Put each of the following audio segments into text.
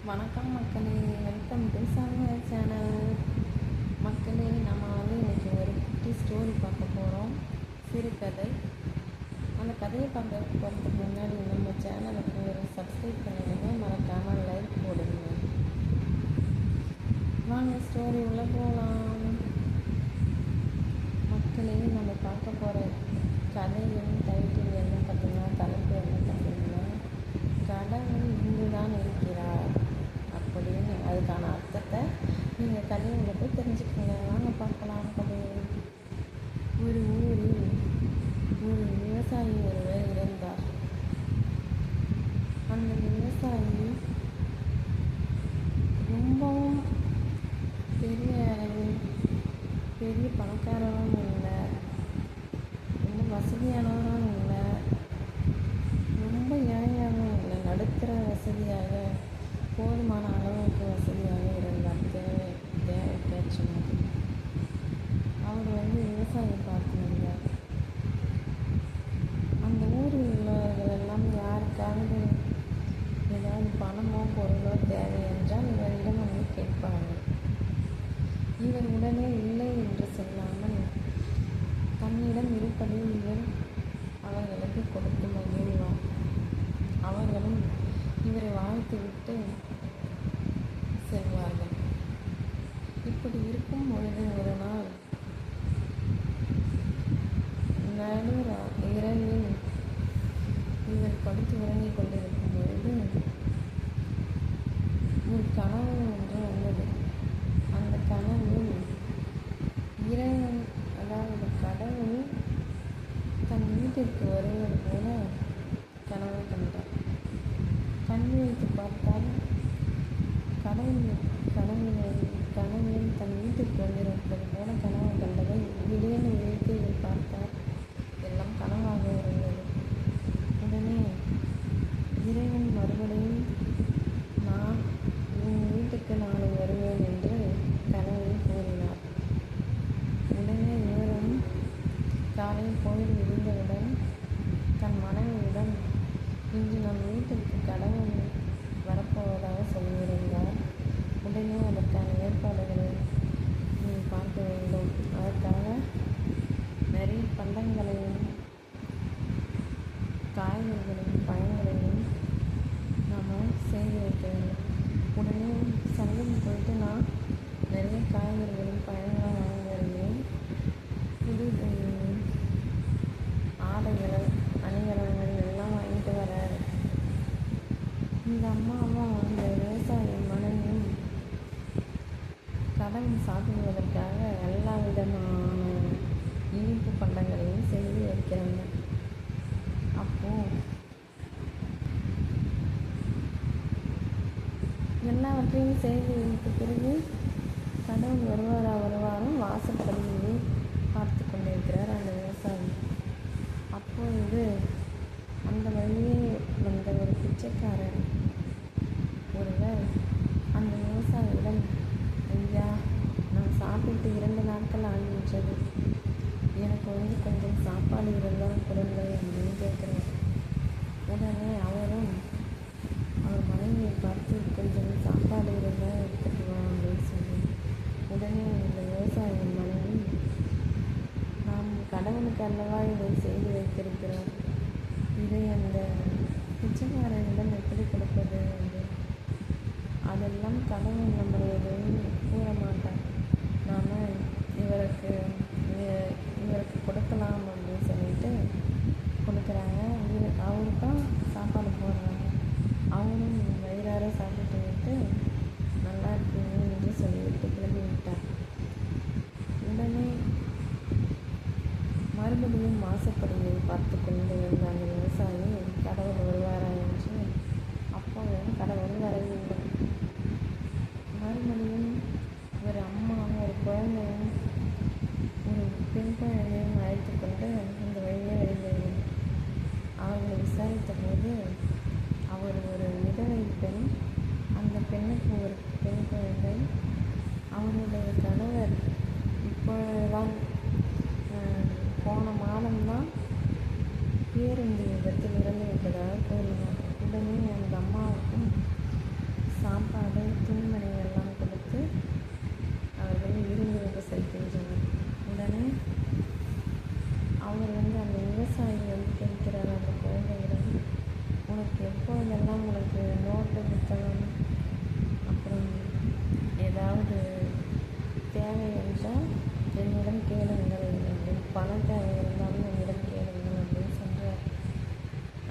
வணக்கம் மக்களே, welcome to சமையல் சேனல். மக்களே, நம்ம இன்றைக்கி ஒரு குட்டி ஸ்டோரி பார்க்க போகிறோம், சிறுகதை. அந்த கதையை பார்க்க போகிறதுக்கு முன்னாடி நம்ம சேனலுக்கு ஒரு சப்ஸ்கிரைப் பண்ணிடுங்க, மறக்காமல் லைக் போடுங்க. வாங்க ஸ்டோரி உள்ள போகலாம். மக்களே, நம்ம பார்க்க போகிற கதையின் டைட்டில் என்ன பார்த்தீங்கன்னா, தலைப்பு என்ன பார்த்தீங்கன்னா, கடவுள் இங்கு தான் இருக்கிறார் அப்படின்னு. அதுக்கான அர்த்தத்தை நீங்கள் கதையை போய் தெரிஞ்சுக்கோங்க. வாங்க பார்க்கலாம் கதையை. ஒரு ஊரில் ஒரு விவசாயி ஒருவர் இருந்தார். அந்த விவசாயி ரொம்பவும் பெரிய அளவில் பெரிய பணக்காரரும் இல்லை, ரொம்ப வசதியானவரும் இல்லை, ரொம்ப ஏழையாகவும் இல்லை, நடுத்தர வசதியாக, போதுமான அளவுக்கு வசதியாக இருந்தார். தேவைக்கேற்ற மாதிரி அவர் விவசாயம் பார்த்து வந்தார். அந்த ஊரில் உள்ளவர்கள் எல்லாம் யாருக்காவது ஏதாவது பணமோ பொருளோ தேவை என்றால் இவரிடம் கேட்பார்கள். இவர் உடனே இல்லை என்று சொல்லாமல் தன்னிடம் இருப்பதை இவர் அவர்களுக்கு கொடுத்து மகிழ்வார். அவர்களும் இவரை வாழ்த்துவிட்டு செல்வார்கள். இப்படி இருக்கும் பொழுது ஒரு நாள் இரவில் இவர் படுத்து உறங்கிக் கொண்டிருக்கும் பொழுது ஒரு கனவு ஒன்று வந்தது. அந்த கனவில் இறைவன், அதாவது கடவுள், தன் வீட்டிற்கு வருவது போல கனவு கண்டார். கண் வைத்து பார்த்தால் கனவில் தன் வீட்டிற்கு வந்திருப்பது போல கனவு கண்டதை திடீர்னு விழித்து இவர் பார்த்தார். எல்லாம் கனவாக இருந்தது. உடனே இறைவன் மறுபடியும், நான் உன் வீட்டுக்கு நாளை வருவேன் என்று கனவில் கூறினார். உடனே இவரும் காலையில் கோயில் விழுந்தவுடன் தன் மனைவியிடம், இன்று நம் வீட்டிற்கு கடவுள் வரப்போவதாக சொல்லியிருந்தார். உடனே அதற்கான ஏற்பாடுகளை பார்க்க வேண்டும். அதற்காக நிறைய பண்டங்களையும் காய்கறிகளையும் பழங்களையும் நாம் செய்து வைக்க வேண்டும். உடனே சந்தைக்கு போயிட்டு நான் நிறைய காய்கறிகளையும் பழங்களும் வாங்கி வருகிறேன். புது ஆடைகள், அணிகலன்கள் எல்லாம் வாங்கிட்டு வர. இந்த அம்மாவும் அந்த விவசாயியின் மனைவியும் கடவுள் சாப்பிடுவதற்காக எல்லா விதமான இனிப்பு பண்டங்களையும் செய்து வைக்கிறாங்க. அப்போது எல்லாவற்றையும் செய்து வைத்த பிறகு கடவுள் வருவாரும் வாசப்படியிலே பார்த்து கொண்டிருக்கிறார் அந்த விவசாயி. அப்பொழுது அந்த வழியே வந்த ஒரு பிச்சைக்காரன் ஒருவர் அந்த விவசாயியிடம், ஐயா, நான் சாப்பிட்டு 2 நாட்கள் ஆகிவிட்டது, எனக்கு கொஞ்சம் சாப்பாடு இருந்தால் கொடுங்கள் அப்படின்னு கேட்குறேன். உடனே அவரும் அவர் மனைவியை பார்த்து, கொஞ்சம் சாப்பாடு இருந்தால் எடுத்துட்டு வா அப்படின்னு சொல்லி, உடனே இந்த விவசாயியின் மனைவி, நாம் கடவுளுக்கு அல்லவா இதை செய்து வைத்திருக்கிறோம், இதை அந்த பிச்சைக்காரனிடம் எப்படி கொடுப்பது என்று, அதெல்லாம் கடவுள் நம்மளை எதுவும் கூற மாட்டார், நாம் இவருக்கு கொடுக்கலாம் அப்படின்னு சொல்லிட்டு கொடுக்குறாங்க. அவருக்கும் சாப்பாடு போடுறாங்க. அவரும் வயிறார சாப்பிட்டு விட்டு நல்லா இருக்கீங்க என்று சொல்லிவிட்டு கிளம்பி விட்டார். உடனே மறுபடியும் வாசப்படியை பார்த்து கொண்டு இருந்த அந்த விவசாயி, கடவுள் வருவாரா என்று. அப்போதும் கடவுள் வரவில்லை. மறுபடியும் ஒரு அம்மா ஒரு குழந்தையும் உனக்கு எப்பொழுதெல்லாம் உனக்கு நோட்டு புத்தகம் அப்புறம் ஏதாவது தேவை என்றால் என்னிடம் கேளுங்கள் அப்படின்னு, பணம் தேவை இருந்தாலும் என்னிடம் கேளுங்கள் அப்படின்னு சொல்கிறார்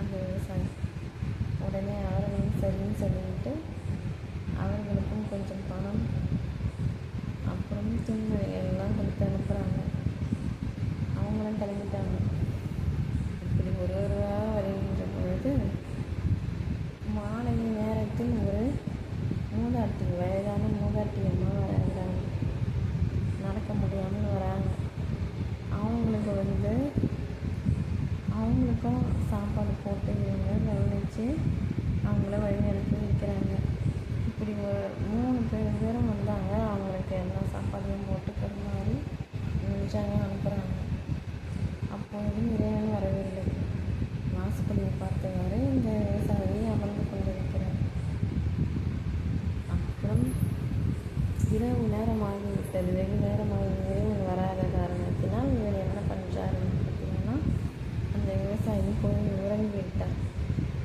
அந்த விவசாயி. உடனே அவர்களும் சரின்னு சொல்லிட்டு அவர்களுக்கும் கொஞ்சம் பணம் அப்புறம் துணிமணிகள்லாம் கொடுத்து அனுப்புகிறாங்க. அவங்களும் கிளம்பிட்டாங்க. இப்படி ஒருவராக வருகின்ற பொழுது மாலை நேரத்தில் ஒரு மூதாட்டி, வயதான மூதாட்டி அம்மா வராங்க. நடக்க முடியாமல் வராங்க. அவங்களுக்கும் சாப்பாடு போட்டு இவங்க கவனித்து அவங்கள வழி அனுப்பி வைக்கிறாங்க. இப்படி ஒரு 3 பேரும் வந்தாங்க. அவங்களுக்கு எல்லா சாப்பாடையும் போட்டு பரிமாறி நினைச்சாங்க அனுப்புகிறாங்க. அப்பொழுதும் இறைவன் வரவில்லை. வாசப்படியை பார்த்தவாறு இந்த விவசாயி அமர்ந்து கொண்டிருக்கிறார். அப்புறம் இரவு நேரமாகிவிட்டது, வெகு நேரமாகி இறைவன் வராத காரணத்தினால் இவர் என்ன பண்ணுறாருன்னு பார்த்தீங்கன்னா, அந்த விவசாயி போய் உறங்கிவிட்டார்.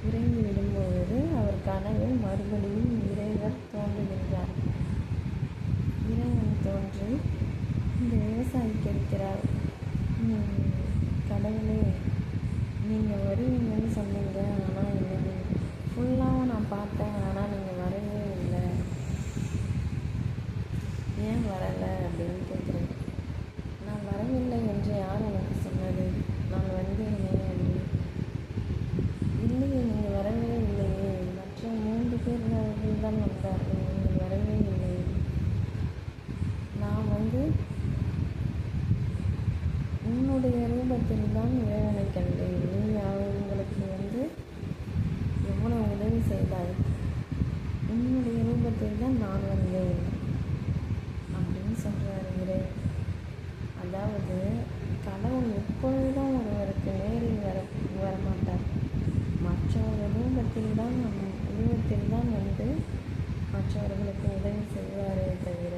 உறங்கி விடும்பொழுது அவர் கனவில் மறுபடியும் இறைவன் தோன்றுகின்றார். இறைவன் தோன்றி இந்த விவசாயி கேட்கிறார், கடவுளே, நீங்கள் வருவீங்கன்னு சொன்னீங்க, ஆனால் இன்னைக்கு ஃபுல்லாகவும் நான் பார்த்தேன், ஆனால் நீங்கள் வரவே இல்லை, ஏன் வரலை அப்படின்னு கேட்குறேன். நான் வரவில்லை என்று யார் எனக்கு சொன்னது? நான் வந்தேனே அப்படின்னு. இல்லையே, நீங்கள் வரவே இல்லையே, மற்ற 3 பேர் தான் வந்தார்கள், நீங்கள் வரவே இல்லை. நான் உன்னுடைய ரூபத்தில் தான் இறைவனை கண்டேன். நீ அவங்களுக்கு எவ்வளோ உதவி செய்தாய், உன்னுடைய ரூபத்தில் தான் நான் வந்தேன் அப்படின்னு சொல்கிறார் இறைவன். அதாவது கடவுள் எப்பொழுதும் ஒருவருக்கு நேரில் வரமாட்டார். மற்றொரு ரூபத்தில் தான் மற்றவர்களுக்கு உதவி செய்வாரே தவிர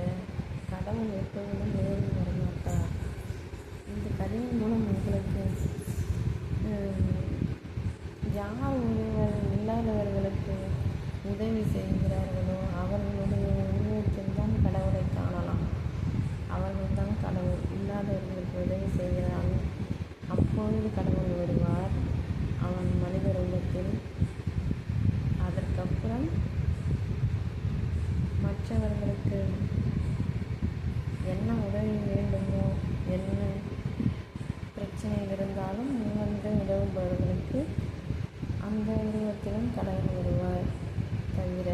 கடவுள் எப்பொழுதும் நேரில் வரமாட்டார். இந்த கதையின் மூலம் உங்களுக்கு யார் ஒருவர் இல்லாதவர்களுக்கு உதவி செய்கிறார்களோ அவர்களுடைய உருவத்தில் தான் கடவுளை காணலாம். அவர்கள் தான் கடவுள். இல்லாதவர்களுக்கு உதவி செய்கிறார்கள். அப்பொழுது கடவுள் வருவார் அவன் மனித ரூபத்தில். அதற்கப்புறம் மற்றவர்களுக்கு என்ன உதவி வேண்டுமோ, என்ன பிரச்சனை இருந்தாலும் உதவுபவர்களுக்கு அந்த உருவத்திலும் கடவுள் வருவார். தவிர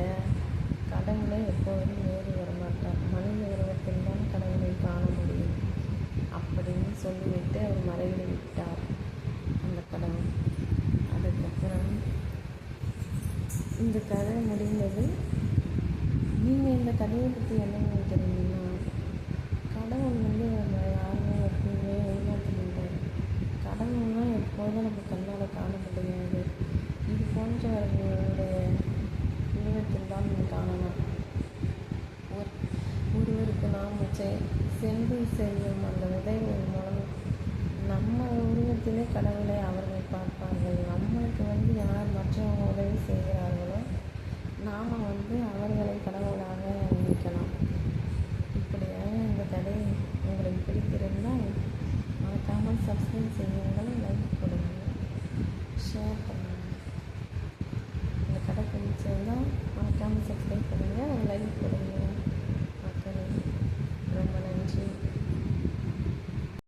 கடவுளை எப்போதும் நேரி வரமாட்டார். மனித உருவத்தில் தான் கடவுளை காண முடியும் அப்படின்னு சொல்லிவிட்டு அவர் மறைந்து விட்டார் அந்த கடவுள். அதுக்கப்புறம் இந்த கதை முடிந்தது. நீங்கள் இந்த கதையை பற்றி என்ன நினைக்கிறீங்கன்னா, கடவுள் நம்ம யாருமே எப்பவுமே ஏமாற்றினார். கடவுள்னால் எப்போதும் நம்ம கண்ணால் காண முடியாது. இது போன்றவர்களுடைய உருவத்தில் தான் நம்ம காணலாம். ஒருவருக்கு நாம் சென்று செய்யும் அந்த உதவியின் மூலம் நம்ம உருவத்திலே கடவுளை அவர்கள் பார்ப்பார்கள். நம்மளுக்கு யார் மற்றவங்க உதவி செய்கிறார்களோ நாம் அவர்களை கடவுளாக நினைக்கலாம்.